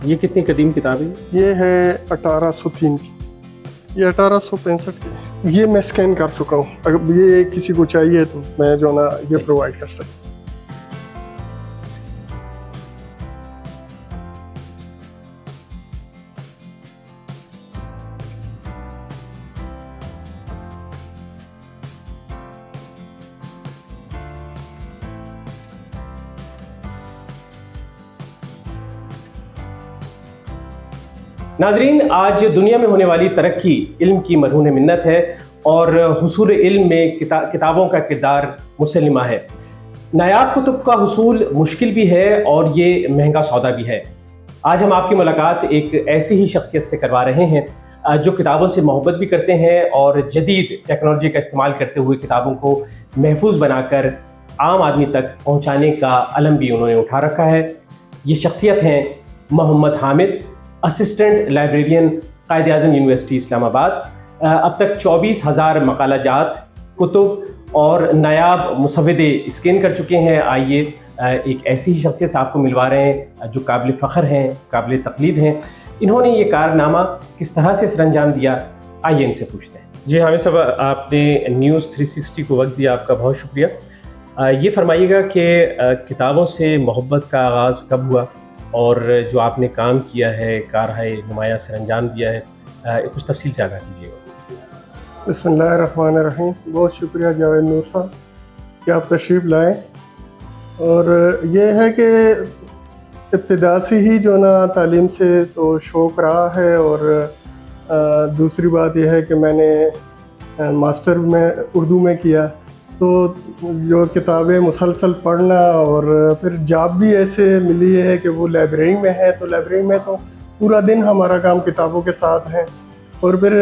ये कितनी कदीम किताब है? ये है 1803 की, ये 1865 की है। ये मैं स्कैन कर चुका हूँ, अगर ये किसी को चाहिए तो मैं जो ना ये प्रोवाइड कर सकता हूँ। नाजरीन, आज दुनिया में होने वाली तरक्की इल्म की मदहून मिन्नत है और हुसूल इल्म में किताबों का किरदार मुसल्लिमा है। नायाब कुतुब का हुसूल मुश्किल भी है और ये महंगा सौदा भी है। आज हम आपकी मुलाकात एक ऐसी ही शख्सियत से करवा रहे हैं जो किताबों से मोहब्बत भी करते हैं और जदीद टेक्नोलॉजी का इस्तेमाल करते हुए किताबों को महफूज बनाकर आम आदमी तक पहुँचाने का अलम भी उन्होंने उठा रखा है। ये शख्सियत हैं मोहम्मद हामिद, असिस्टेंट लाइब्रेरियन, कायद आज़म यूनिवर्सिटी इस्लामाबाद। अब तक 24,000 मकालाजात, कुतुब और नायाब मुसव्वदे स्कैन कर चुके हैं। आइए एक ऐसी ही शख्सियत से आपको मिलवा रहे हैं जो काबिल फ़ख्र हैं, काबिल तक़लीद हैं। इन्होंने ये कारनामा किस तरह से सरअंजाम दिया, आइए इनसे पूछते हैं। जी हामिद साहब, आपने न्यूज़ 360 को वक्त दिया, आपका बहुत शुक्रिया। ये फरमाइएगा कि किताबों से मोहब्बत का आगाज़ कब हुआ और जो आपने काम किया है, कारहाय नुमाया सरअंजाम दिया है, कुछ तफसील से आगाह कीजिएगा। बिस्मिल्लाहिर्रहमानिर्रहीम। बहुत शुक्रिया जावेद नूर साहब कि आप तशरीफ़ लाएँ। और ये है कि इब्तिदा से ही जो ना तालीम से तो शौक़ रहा है, और दूसरी बात यह है कि मैंने मास्टर में उर्दू में किया, तो जो किताबें मुसलसल पढ़ना और फिर जॉब भी ऐसे मिली है कि वो लाइब्रेरी में है, तो लाइब्रेरी में तो पूरा दिन हमारा काम किताबों के साथ है, और फिर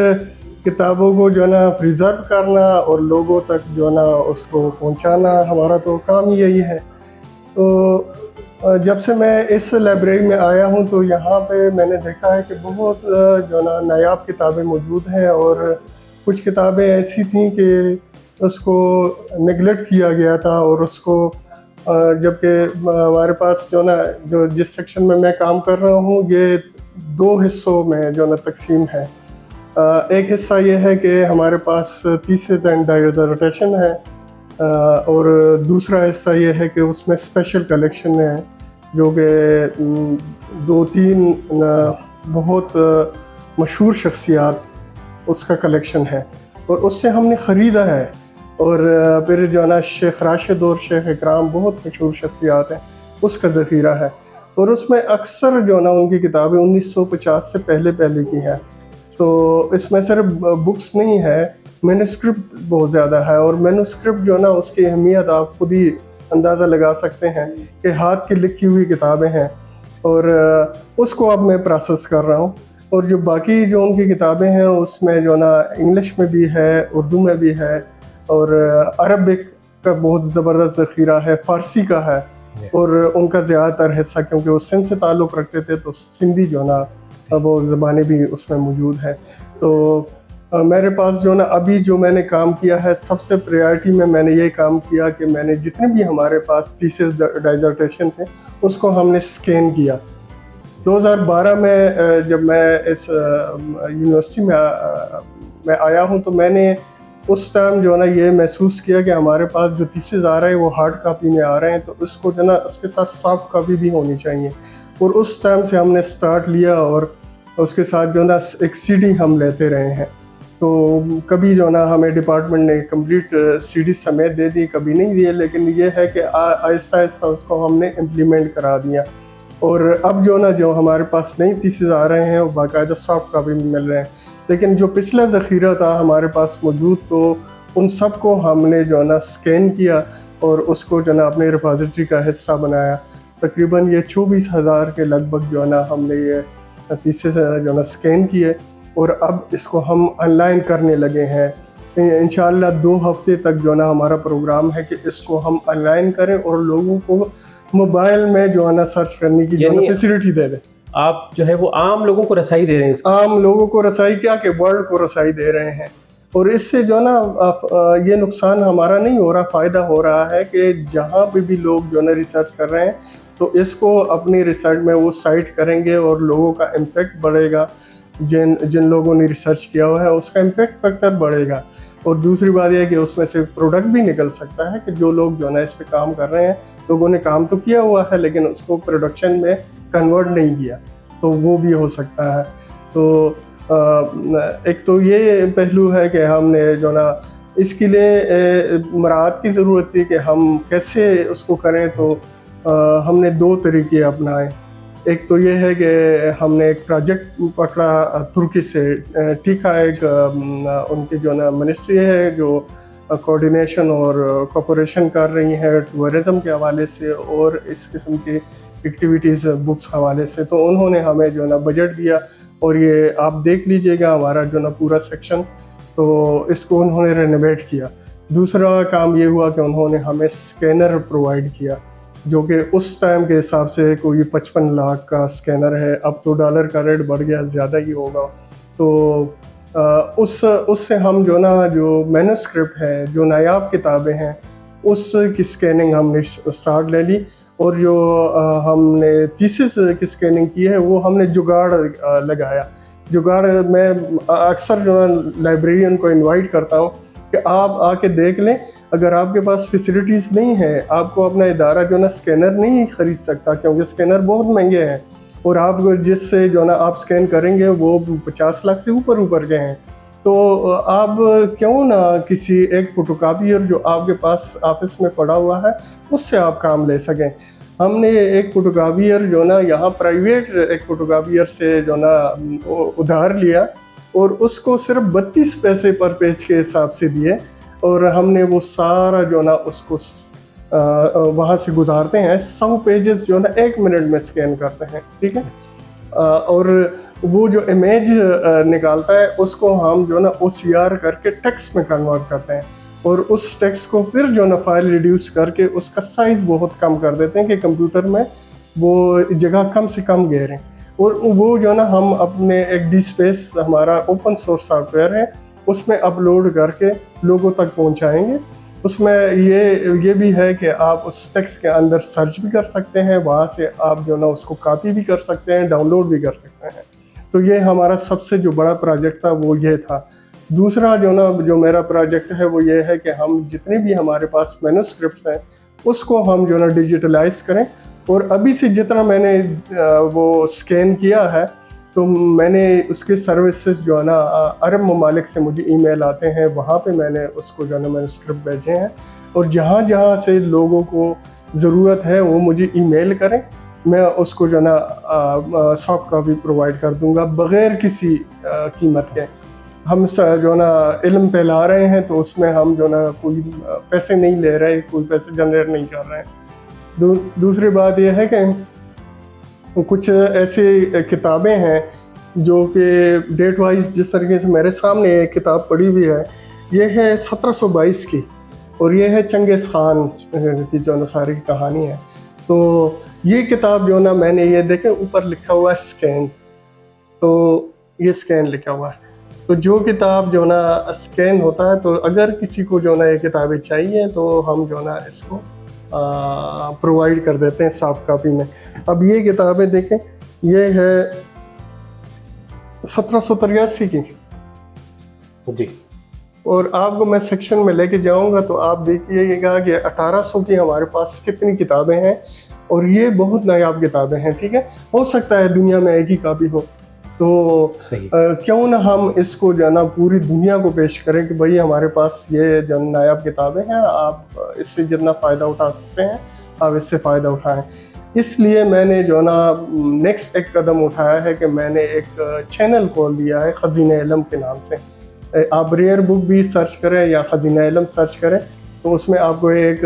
किताबों को जो है ना प्रिज़र्व करना और लोगों तक जो है ना उसको पहुंचाना, हमारा तो काम ही यही है। तो जब से मैं इस लाइब्रेरी में आया हूं तो यहाँ पे मैंने देखा है कि बहुत जो ना नायाब किताबें मौजूद हैं, और कुछ किताबें ऐसी थीं कि उसको नेगलेक्ट किया गया था, और उसको जबकि हमारे पास जो ना जो जिस सेक्शन में मैं काम कर रहा हूँ ये 2 हिस्सों में जो ना तकसीम है। एक हिस्सा ये है कि हमारे पास थीसिस एंड डिसर्टेशन है, और दूसरा हिस्सा ये है कि उसमें स्पेशल कलेक्शन है जो कि 2-3 बहुत मशहूर शख्सियात उसका कलेक्शन है, और उससे हमने ख़रीदा है। और फिर जो है ना शेख राशिद और शेख इकराम बहुत मशहूर शख्सियात हैं, उसका ज़ख़ीरा है, और उसमें अक्सर जो है ना उनकी किताबें 1950 से पहले की हैं। तो इसमें सिर्फ बुक्स नहीं है, मैन्युस्क्रिप्ट बहुत ज़्यादा है, और मैन्युस्क्रिप्ट जो है ना उसकी अहमियत आप खुद ही अंदाज़ा लगा सकते हैं कि हाथ की लिखी हुई किताबें हैं, और उसको अब मैं प्रोसेस कर रहा हूँ। और जो बाकी जो उनकी किताबें हैं उसमें जो ना इंग्लिश में भी है, उर्दू में भी है, और अरबिक का बहुत ज़बरदस्त ज़ख़ीरा है, फ़ारसी का है, और उनका ज़्यादातर हिस्सा क्योंकि वो सिंध से ताल्लुक़ रखते थे तो सिंधी जो ना वो ज़बानें भी उसमें मौजूद हैं। तो मेरे पास जो ना अभी जो मैंने काम किया है, सबसे प्रायोरिटी में मैंने ये काम किया कि मैंने जितने भी हमारे पास थीसिस डिसर्टेशन थे उसको हमने स्कैन किया। 2012 में जब मैं इस यूनिवर्सिटी में आया हूँ तो मैंने उस टाइम जो है ना ये महसूस किया कि हमारे पास जो थीसिस आ रहे हैं वो हार्ड कापी में आ रहे हैं, तो उसको जो ना उसके साथ सॉफ्ट कापी भी होनी चाहिए। और उस टाइम से हमने स्टार्ट लिया, और उसके साथ जो ना एक सीडी हम लेते रहे हैं। तो कभी जो ना हमें डिपार्टमेंट ने कंप्लीट सीडी समेत दे दी, कभी नहीं दिए, लेकिन ये है कि आहिस्ता आहिस्ता उसको हमने इम्प्लीमेंट करा दिया। और अब जो ना जो हमारे पास नई थीसिस आ रहे हैं वो बाकायदा सॉफ्ट कापी में मिल रहे हैं, लेकिन जो पिछला ज़ख़ीरा था हमारे पास मौजूद, तो उन सब को हमने जो ना स्कैन किया और उसको जो ना अपने रिपॉजिटरी का हिस्सा बनाया। तकरीबन ये 24,000 के लगभग जो है ना हमने ये थीसिस जो ना स्कैन किए, और अब इसको हम ऑनलाइन करने लगे हैं। इंशाअल्लाह 2 हफ्ते तक जो ना हमारा प्रोग्राम है कि इसको हम ऑनलाइन करें और लोगों को मोबाइल में जो है ना सर्च करने की जो फैसिलिटी दे दें। आप जो है वो आम लोगों को रसाई दे रहे हैं। आम लोगों को रसाई क्या कि वर्ल्ड को रसाई दे रहे हैं, और इससे जो ना ये नुकसान हमारा नहीं हो रहा, फ़ायदा हो रहा है कि जहाँ पे भी लोग जो ना रिसर्च कर रहे हैं तो इसको अपनी रिसर्च में वो साइट करेंगे और लोगों का इम्पेक्ट बढ़ेगा। जिन जिन लोगों ने रिसर्च किया हुआ है उसका इम्पेक्ट फैक्टर बढ़ेगा। और दूसरी बात यह है कि उसमें से प्रोडक्ट भी निकल सकता है कि जो लोग जो है ना इस पे काम कर रहे हैं, लोगों ने काम तो किया हुआ है लेकिन उसको प्रोडक्शन में कन्वर्ट नहीं किया, तो वो भी हो सकता है। तो एक तो ये पहलू है कि हमने जो ना इसके लिए मराहत की ज़रूरत थी कि हम कैसे उसको करें। तो हमने 2 तरीके अपनाए। एक तो ये है कि हमने एक प्रोजेक्ट पकड़ा तुर्की से, ठीक है, एक उनकी जो ना मिनिस्ट्री है जो कोऑर्डिनेशन और कोऑपरेशन कर रही है टूरिज़्म के हवाले से और इस किस्म की एक्टिविटीज़ बुक्स हवाले से। तो उन्होंने हमें जो ना बजट दिया और ये आप देख लीजिएगा हमारा जो ना पूरा सेक्शन, तो इसको उन्होंने रेनोवेट किया। दूसरा काम ये हुआ कि उन्होंने हमें स्कैनर प्रोवाइड किया, जो कि उस टाइम के हिसाब से कोई 55 लाख का स्कैनर है। अब तो डॉलर का रेट बढ़ गया, ज़्यादा ही होगा। तो उससे हम जो ना जो मैन्युस्क्रिप्ट है, जो नायाब किताबें हैं, उसकी स्कैनिंग हमने स्टार्ट ले ली। और जो हमने थीसिस की स्कैनिंग की है वो हमने जुगाड़ लगाया। जुगाड़ मैं अक्सर जो है लाइब्रेरियन को इनवाइट करता हूँ कि आप आके देख लें। अगर आपके पास फैसिलिटीज़ नहीं है, आपको अपना इदारा जो ना स्कैनर नहीं ख़रीद सकता क्योंकि स्कैनर बहुत महंगे हैं और आप जिससे जो ना आप स्कैन करेंगे वो 50 लाख से ऊपर के हैं। तो आप क्यों ना किसी एक फोटोकॉपियर जो आपके पास ऑफिस में पड़ा हुआ है उससे आप काम ले सकें। हमने एक फोटोकॉपियर जो ना यहाँ प्राइवेट एक फोटोकॉपियर से जो ना उधार लिया और उसको सिर्फ 32 पैसे पर पेज के हिसाब से दिए और हमने वो सारा जो ना उसको वहाँ से गुजारते हैं 100 पेजेस जो ना 1 मिनट में स्कैन करते हैं, ठीक है। और वो जो इमेज निकालता है उसको हम जो ना OCR करके टेक्स्ट में कन्वर्ट करते हैं और उस टेक्स्ट को फिर जो ना फाइल रिड्यूस करके उसका साइज़ बहुत कम कर देते हैं कि कंप्यूटर में वो जगह कम से कम घेरें। और वो जो ना हम अपने एक DSpace हमारा ओपन सोर्स सॉफ्टवेयर है उसमें अपलोड करके लोगों तक पहुंचाएंगे। उसमें ये भी है कि आप उस टेक्स्ट के अंदर सर्च भी कर सकते हैं, वहाँ से आप जो ना उसको कॉपी भी कर सकते हैं, डाउनलोड भी कर सकते हैं। तो ये हमारा सबसे जो बड़ा प्रोजेक्ट था वो ये था। दूसरा जो मेरा प्रोजेक्ट है वो ये है कि हम जितने भी हमारे पास मैन्युस्क्रिप्ट्स हैं उसको हम जो ना डिजिटलाइज करें। और अभी से जितना मैंने वो स्कैन किया है तो मैंने उसके सर्विसेज जो है ना अरब ममालिक से मुझे ईमेल आते हैं, वहाँ पे मैंने उसको जो है ना मैन्युस्क्रिप्ट भेजे हैं। और जहाँ जहाँ से लोगों को ज़रूरत है वो मुझे ईमेल करें, मैं उसको जो है ना सॉफ्ट कॉपी प्रोवाइड कर दूँगा बग़ैर किसी कीमत के। हम जो है ना इल्म फैला रहे हैं तो उसमें हम जो है ना कोई पैसे नहीं ले रहे, कोई पैसे जनरेट नहीं कर रहे हैं। दूसरी बात यह है कि कुछ ऐसी किताबें हैं जो कि डेट वाइज जिस तरीके से मेरे सामने एक किताब पड़ी हुई है, ये है 1722 की और ये है चंगेज़ खान की जो ना सारी कहानी है। तो ये किताब जो ना मैंने ये देखें ऊपर लिखा हुआ है स्कैन, तो ये स्कैन लिखा हुआ है। तो जो किताब जो ना स्कैन होता है, तो अगर किसी को जो ना ये किताबें चाहिए तो हम जो ना इसको प्रोवाइड कर देते हैं सॉफ्ट कॉपी में। अब ये किताबें देखें, ये है 1783 की जी, और आपको मैं सेक्शन में लेके जाऊंगा तो आप देखिएगा कि 1800 की हमारे पास कितनी किताबें हैं और ये बहुत नायाब किताबें हैं, ठीक है। हो सकता है दुनिया में एक ही कॉपी हो, तो क्यों ना हम इसको जो ना पूरी दुनिया को पेश करें कि भाई हमारे पास ये जो नायाब किताबें हैं, आप इससे जितना फ़ायदा उठा सकते हैं आप इससे फ़ायदा उठाएं। इसलिए मैंने जो ना नेक्स्ट एक कदम उठाया है कि मैंने एक चैनल खोल दिया है खज़ीना इल्म के नाम से। आप रेयर बुक भी सर्च करें या खज़ीना इल्म सर्च करें तो उसमें आपको एक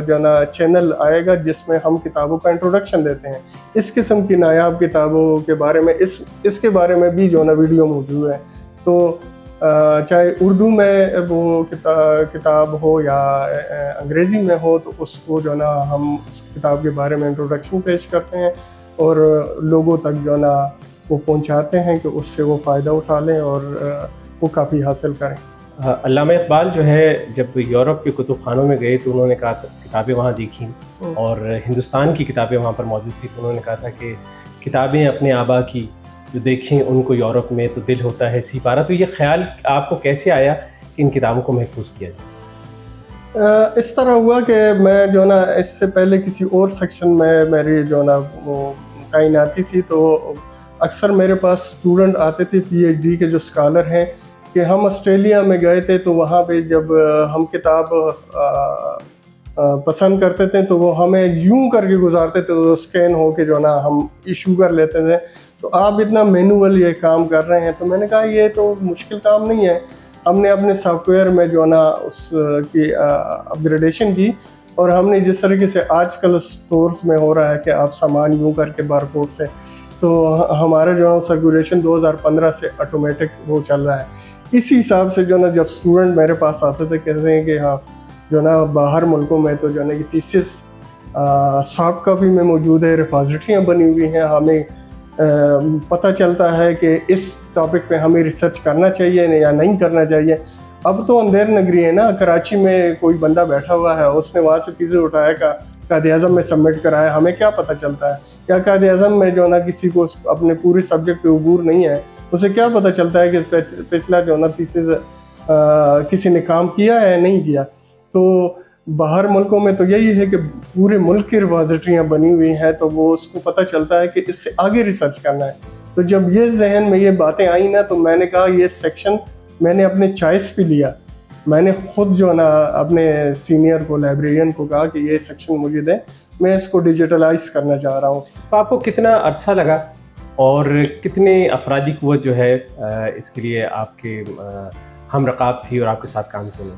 जो ना चैनल आएगा जिसमें हम किताबों का इंट्रोडक्शन देते हैं। इस किस्म की नायाब किताबों के बारे में इसके बारे में भी जो ना वीडियो मौजूद है। तो चाहे उर्दू में वो किताब हो या अंग्रेज़ी में हो, तो उसको जो ना हम उस किताब के बारे में इंट्रोडक्शन पेश करते हैं और लोगों तक जो ना वो पहुंचाते हैं कि उससे वो फ़ायदा उठा लें और वो काफ़ी हासिल करें। अल्लामा इकबाल जो है जब यूरोप के कुतुब खानों में गए तो उन्होंने कहा किताबें वहाँ देखी और हिंदुस्तान की किताबें वहाँ पर मौजूद थी, तो उन्होंने कहा था कि किताबें अपने आबा की जो देखें उनको यूरोप में तो दिल होता है सी पारा। तो ये ख्याल आपको कैसे आया कि इन किताबों को महफूज किया जाए? इस तरह हुआ कि मैं जो ना इससे पहले किसी और सेक्शन में मेरी जो ना वो तैनाती थी, तो अक्सर मेरे पास स्टूडेंट आते थे पीएचडी के जो स्कॉलर हैं, कि हम ऑस्ट्रेलिया में गए थे तो वहाँ पे जब हम किताब पसंद करते थे तो वो हमें यूं करके गुजारते थे, तो स्कैन हो के जो ना हम इशू कर लेते थे। तो आप इतना मैनुअल ये काम कर रहे हैं, तो मैंने कहा ये तो मुश्किल काम नहीं है। हमने अपने सॉफ्टवेयर में जो ना उसकी अपग्रेडेशन की, और हमने जिस तरीके से आजकल स्टोर्स में हो रहा है कि आप सामान यूं करके बारकोड से, तो हमारा जो है सर्कुलेशन 2015 से ऑटोमेटिक वो चल रहा है। इसी हिसाब से जो ना जब स्टूडेंट मेरे पास आते थे कहते हैं कि हाँ जो ना बाहर मुल्कों में तो जो ना कि थीसिस सॉफ्ट कॉपी में मौजूद है, रिपोजिटरियाँ बनी हुई हैं, हमें पता चलता है कि इस टॉपिक पे हमें रिसर्च करना चाहिए या नहीं करना चाहिए। अब तो अंधेर नगरी है ना, कराची में कोई बंदा बैठा हुआ है, उसने वहाँ से चीज़ें उठाया का कायद-ए-आज़म में सबमिट कराया, हमें क्या पता चलता है? क्या कायद-ए-आज़म में जो ना किसी को अपने पूरे सब्जेक्ट पे उबूर नहीं है, उसे क्या पता चलता है कि पिछला जो ना थीसिस किसी ने काम किया है नहीं किया? तो बाहर मुल्कों में तो यही है कि पूरे मुल्क की रिपोजिटरियाँ बनी हुई हैं, तो वो उसको पता चलता है कि इससे आगे रिसर्च करना है। तो जब ये जहन में ये बातें आई ना, तो मैंने कहा ये सेक्शन मैंने अपने चॉइस पे लिया। मैंने खुद जो ना अपने सीनियर को, लाइब्रेरियन को कहा कि ये सेक्शन मुझे दें, मैं इसको डिजिटलाइज करना चाह रहा हूँ। तो आपको कितना अरसा लगा और कितने अफरादी क़ुव्वत जो है इसके लिए आपके हम रकाब थी और आपके साथ काम किया?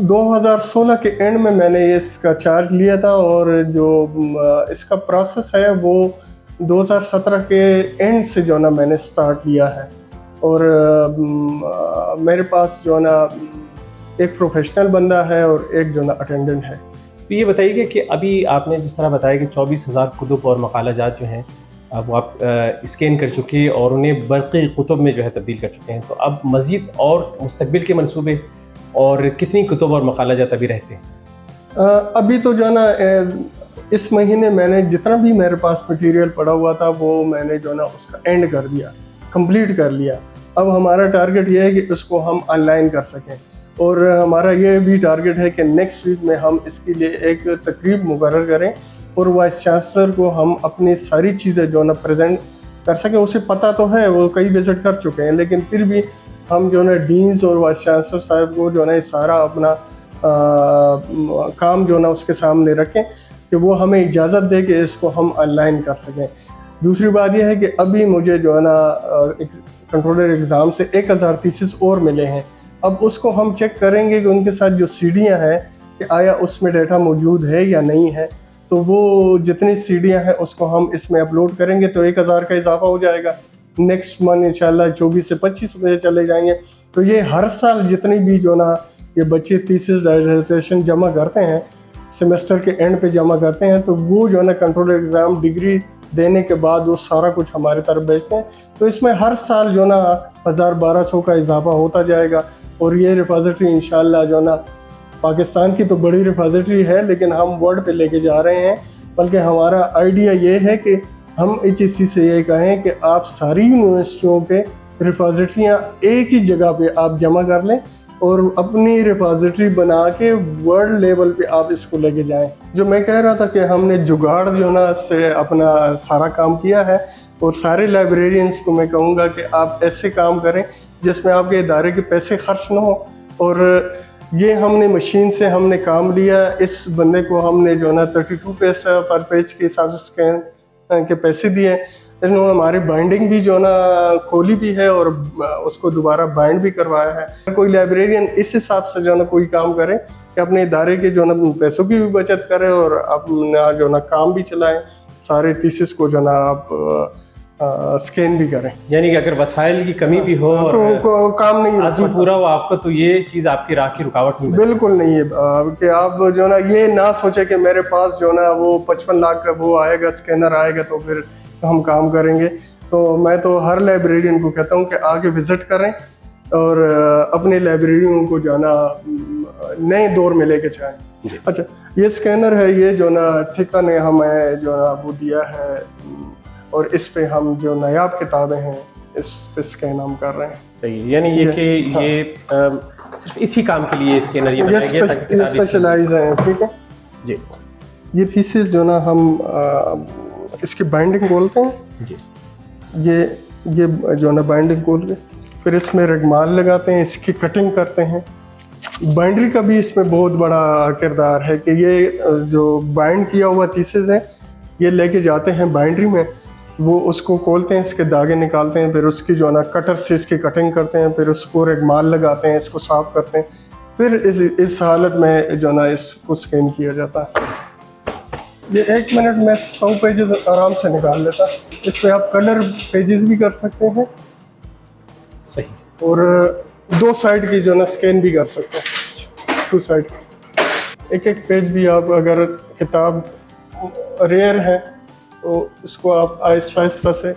2016 के एंड में मैंने इसका चार्ज लिया था, और जो इसका प्रोसेस है वो 2017 के एंड से जो ना मैंने स्टार्ट किया है। और मेरे पास जो ना एक प्रोफेशनल बंदा है और एक जो ना अटेंडेंट है। तो ये बताइए कि अभी आपने जिस तरह बताया कि 24,000 कुतुब और मकालाजात जो हैं वो आप स्कैन कर चुके हैं और उन्हें बर्क़ी कुतुब में जो है तब्दील कर चुके हैं, तो अब मज़ीद और मुस्तक़बिल के मंसूबे और कितनी कुतुब और मकालाजात अभी रहते हैं? अभी तो जो ना इस महीने मैंने जितना भी मेरे पास मटेरियल पड़ा हुआ था वो मैंने जो ना उसका एंड कर दिया, कंप्लीट कर लिया। अब हमारा टारगेट ये है कि इसको हम ऑनलाइन कर सकें, और हमारा ये भी टारगेट है कि नेक्स्ट वीक में हम इसके लिए एक तकरीब मुकर्रर करें और वाइस चांसलर को हम अपनी सारी चीज़ें जो ना प्रेजेंट कर सकें। उसे पता तो है, वो कई विज़िट कर चुके हैं, लेकिन फिर भी हम जो ना डीन्स और वाइस चांसलर साहब को जो ना सारा अपना काम जो ना उसके सामने रखें कि वो हमें इजाज़त दे कि इसको हम ऑनलाइन कर सकें। दूसरी बात यह है कि अभी मुझे जो है ना कंट्रोलर एग्ज़ाम से 1000 थीसिस और मिले हैं। अब उसको हम चेक करेंगे कि उनके साथ जो सीढ़ियाँ हैं कि आया उसमें डाटा मौजूद है या नहीं है। तो वो जितनी सीढ़ियाँ हैं उसको हम इसमें अपलोड करेंगे तो 1000 का इजाफा हो जाएगा। नेक्स्ट मंथ इंशाल्लाह 24 से 25 बजे चले जाएंगे। तो ये हर साल जितनी भी जो ना ये बच्चे थीसिस डिसर्टेशन जमा करते हैं, सेमेस्टर के एंड पे जमा करते हैं, तो वो जो है ना कंट्रोलर एग्ज़ाम डिग्री देने के बाद वो सारा कुछ हमारे तरफ भेजते हैं। तो इसमें हर साल जो ना 1000-1200 का इजाफा होता जाएगा। और ये रिपोजिटरी इंशाल्लाह जो ना पाकिस्तान की तो बड़ी रिपोजिटरी है, लेकिन हम वर्ल्ड पे लेके जा रहे हैं। बल्कि हमारा आइडिया ये है कि हम HEC से ये कहें कि आप सारी यूनिवर्सिटियों पे रिपोजिटरियाँ एक ही जगह पे आप जमा कर लें और अपनी रिपोजिटरी बना के वर्ल्ड लेवल पे आप इसको लेके जाएं। जो मैं कह रहा था कि हमने जुगाड़ जो ना से अपना सारा काम किया है, और सारे लाइब्रेरियंस को मैं कहूँगा कि आप ऐसे काम करें जिसमें आपके इदारे के पैसे खर्च ना हो। और ये हमने मशीन से हमने काम लिया। इस बंदे को हमने जो ना 32 पैसा पर पेज के हिसाब से स्कैन के पैसे दिए। इन्होंने हमारी बाइंडिंग भी जो ना खोली भी है और उसको दोबारा बाइंड भी करवाया है। कोई लाइब्रेरियन इस हिसाब से जो ना कोई काम करे कि अपने इदारे के जो ना पैसों की भी बचत करे और अपना जो ना काम भी चलाएं, सारे थीसिस को जो ना आप स्कैन भी करें। यानी कि अगर वसाइल की कमी भी हो तो काम नहीं आज़म पूरा हो आपका, तो ये चीज़ आपकी राह की रुकावट नहीं? बिल्कुल नहीं है कि आप जो ना ये ना सोचे कि मेरे पास जो ना वो 55 लाख का वो आएगा, स्कैनर आएगा तो फिर हम काम करेंगे। तो मैं तो हर लाइब्रेरियन को कहता हूँ कि आगे विज़िट करें, और अपने लाइब्रेरियों को जो है ना नए दौर में लेके जाएं। अच्छा, ये स्कैनर है, ये जो ना ठेका ने हमें जो ना वो दिया है, और इस पे हम जो नायाब किताबें हैं इस पे स्कैन हम कर रहे हैं। सही, यानी ये कि हाँ। ये सिर्फ इसी काम के लिए स्कैनर ये बनाया गया ताकि ये किताब स्पेशलाइज है, ठीक है जी। ये थीसिस जो ना हम इसकी बाइंडिंग बोलते हैं जी। ये जो ना बाइंडिंग खोल के फिर इसमें रगमाल लगाते हैं, इसकी कटिंग करते हैं। बाइंडरी का भी इसमें बहुत बड़ा किरदार है कि ये जो बाइंड किया हुआ थीसिस है ये लेके जाते हैं बाइंडरी में, वो उसको खोलते हैं, इसके धागे निकालते हैं, फिर उसकी जो ना कटर से इसकी कटिंग करते हैं, फिर उसको रगमाल लगाते हैं, इसको साफ करते हैं, फिर इस हालत में जो ना इसको स्कैन किया जाता है। ये 1 मिनट में 100 पेजेस आराम से निकाल लेता है। इसमें आप कलर पेजेस भी कर सकते हैं सही, और 2 साइड की जो ना स्कैन भी कर सकते हैं, 2 साइड। एक पेज भी आप अगर किताब रेयर है तो इसको आप आहिस्ता से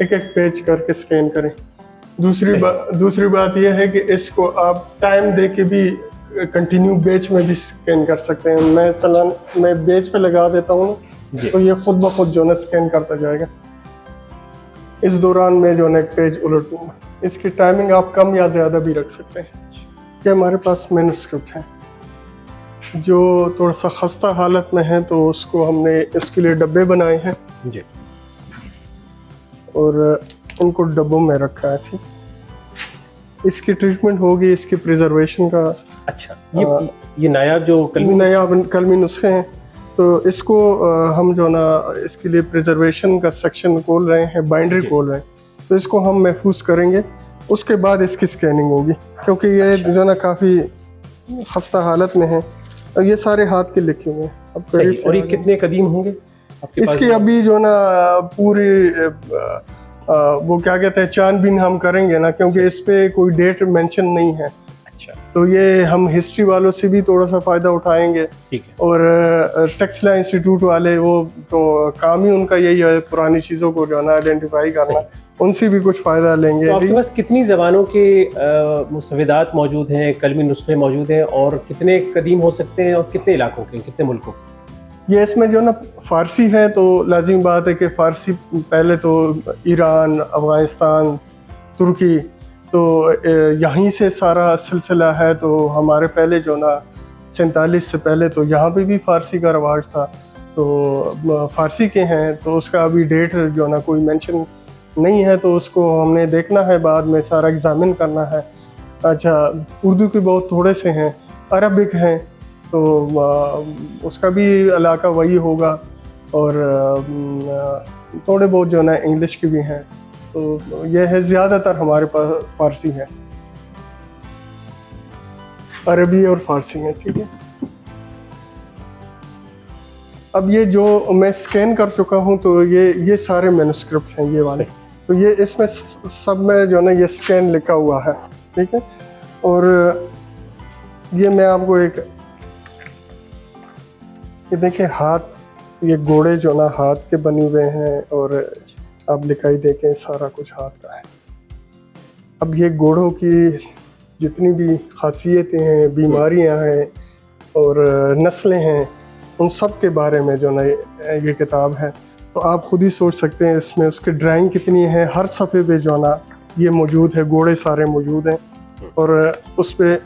एक पेज करके स्कैन करें। दूसरी बात यह है कि इसको आप टाइम दे के भी कंटिन्यू बेच में भी स्कैन कर सकते हैं। मैं बेच पे लगा देता हूँ तो ये खुद ब खुद जो है स्कैन करता जाएगा। इस दौरान मैं जो है एक पेज उलट दूंगा। इसकी टाइमिंग आप कम या ज़्यादा भी रख सकते हैं। कि हमारे पास मैन्युस्क्रिप्ट है जो थोड़ा सा खस्ता हालत में है, तो उसको हमने इसके लिए डब्बे बनाए हैं जी। और उनको डब्बों में रखा है। ठीक, इसकी ट्रीटमेंट होगी, इसकी प्रिजर्वेशन का। अच्छा, ये नायाब जो कलमी नुस्खे हैं, तो इसको हम जो ना इसके लिए प्रिजर्वेशन का सेक्शन खोल रहे हैं, बाइंडरी खोल रहे हैं, तो इसको हम महफूज करेंगे, उसके बाद इसकी स्कैनिंग होगी, क्योंकि ये जो ना काफ़ी खस्ता हालत में है और ये सारे हाथ के लिखे हुए हैं। अब सही, और ये कितने कदीम होंगे आपके पास? इसकी अभी जो ना पूरी वो क्या कहते हैं छानबीन हम करेंगे ना, क्योंकि इस पे कोई डेट मेंशन नहीं है। अच्छा, तो ये हम हिस्ट्री वालों से भी थोड़ा सा फ़ायदा उठाएंगे। ठीक है। और टेक्सला इंस्टीट्यूट वाले वो तो काम ही उनका यही है, पुरानी चीज़ों को जो है ना आइडेंटिफाई करना, उनसे भी कुछ फ़ायदा लेंगे। तो आपके पास कितनी ज़बानों के मुसव्विदात मौजूद हैं, कलमी नुस्खे मौजूद हैं, और कितने कदीम हो सकते हैं, और कितने इलाकों के, कितने मुल्कों के? ये इसमें जो ना फ़ारसी है तो लाजिम बात है कि फ़ारसी पहले तो ईरान, अफ़गानिस्तान, तुर्की, तो यहीं से सारा सिलसिला है। तो हमारे पहले जो ना 47 से पहले तो यहाँ पे भी फ़ारसी का रवाज था, तो फ़ारसी के हैं, तो उसका अभी डेट जो ना कोई मेंशन नहीं है, तो उसको हमने देखना है, बाद में सारा एग्ज़ामिन करना है। अच्छा, उर्दू के बहुत थोड़े से हैं, अरबिक हैं, तो उसका भी इलाका वही होगा, और थोड़े बहुत जो ना इंग्लिश की भी हैं। तो यह है, ज़्यादातर हमारे पास फ़ारसी है, अरबी और फ़ारसी है। ठीक है, अब ये जो मैं स्कैन कर चुका हूँ, तो ये सारे मैन्युस्क्रिप्ट हैं, ये वाले। तो ये इसमें सब में जो ना ये स्कैन लिखा हुआ है। ठीक है, और ये मैं आपको ये देखिए हाथ, ये घोड़े जो ना हाथ के बने हुए हैं, और आप लिखाई देखें सारा कुछ हाथ का है। अब ये घोड़ों की जितनी भी खासियतें हैं, बीमारियां हैं और नस्लें हैं, उन सब के बारे में जो ना ये किताब है। तो आप खुद ही सोच सकते हैं इसमें उसकी ड्राइंग कितनी है। हर सफ़े पे जो ना ये मौजूद है, घोड़े सारे मौजूद हैं, और उस पर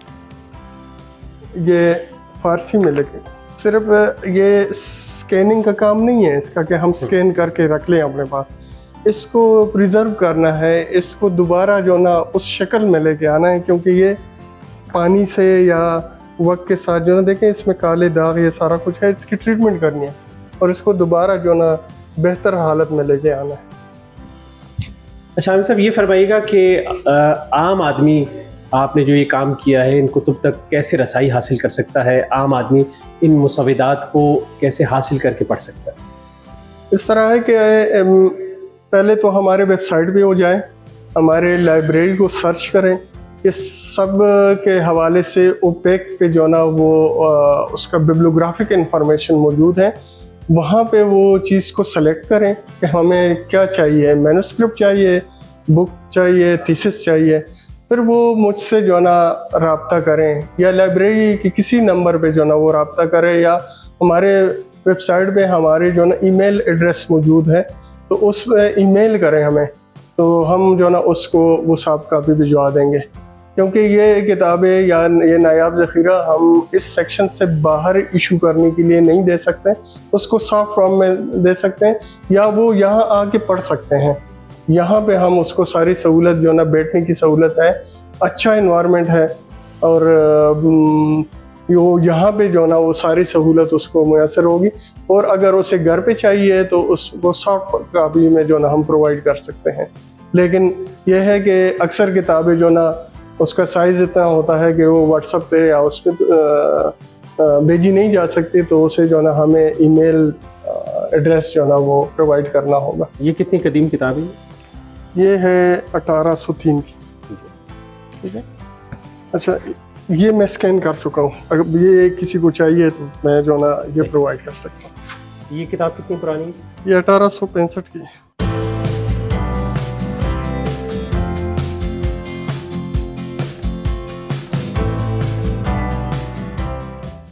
ये फ़ारसी में लिखे। सिर्फ ये स्कैनिंग का काम नहीं है इसका कि हम स्कैन करके रख लें अपने पास, इसको प्रिजर्व करना है, इसको दोबारा जो ना उस शक्ल में लेके आना है, क्योंकि ये पानी से या वक्त के साथ जो ना देखें इसमें काले दाग, ये सारा कुछ है, इसकी ट्रीटमेंट करनी है और इसको दोबारा जो ना बेहतर हालत में लेके आना है। अच्छा आमिर साहब, ये फरमाइएगा कि आम आदमी, आपने जो ये काम किया है, इन कुतुब तक कैसे रसाई हासिल कर सकता है? आम आदमी इन मुसव्विदात को कैसे हासिल करके पढ़ सकता है? इस तरह है कि पहले तो हमारे वेबसाइट पे हो जाए, हमारे लाइब्रेरी को सर्च करें, इस सब के हवाले से ओपेक पे जो ना वो उसका बिब्लियोग्राफिक इंफॉर्मेशन मौजूद है, वहाँ पे वो चीज़ को सेलेक्ट करें कि हमें क्या चाहिए, मैन्युस्क्रिप्ट चाहिए, बुक चाहिए, थीसिस चाहिए। फिर वो मुझसे जो है ना रब्ता करें, या लाइब्रेरी के किसी नंबर पे जो है ना वो रब्ता करें, या हमारे वेबसाइट पे हमारे जो है ना ईमेल एड्रेस मौजूद है, तो उस पर ईमेल करें हमें, तो हम जो है ना उसको वो सॉफ्ट कापी भिजवा देंगे। क्योंकि ये किताबें या ये नायाब ज़ख़ीरा हम इस सेक्शन से बाहर इशू करने के लिए नहीं दे सकते, उसको सॉफ्ट फॉर्म में दे सकते हैं, या वो यहाँ आके पढ़ सकते हैं। यहाँ पे हम उसको सारी सहूलत जो है ना, बैठने की सहूलत है, अच्छा इन्वायरमेंट है, और यो यहाँ पे जो है ना वो सारी सहूलत उसको मुयसर होगी। और अगर उसे घर पे चाहिए तो उसको सॉफ्ट कापी में जो है ना हम प्रोवाइड कर सकते हैं। लेकिन यह है कि अक्सर किताबें जो ना उसका साइज़ इतना होता है कि वो व्हाट्सएप पे या उस पर भेजी नहीं जा सकती, तो उसे जो है ना हमें ईमेल एड्रेस जो है ना वो प्रोवाइड करना होगा। ये कितनी कदीम किताब है? ये है 1803 की। ठीक है, अच्छा ये मैं स्कैन कर चुका हूँ, अगर ये किसी को चाहिए तो मैं जो है ना ये प्रोवाइड कर सकता हूँ। ये किताब कितनी पुरानी है? ये 1865 की है।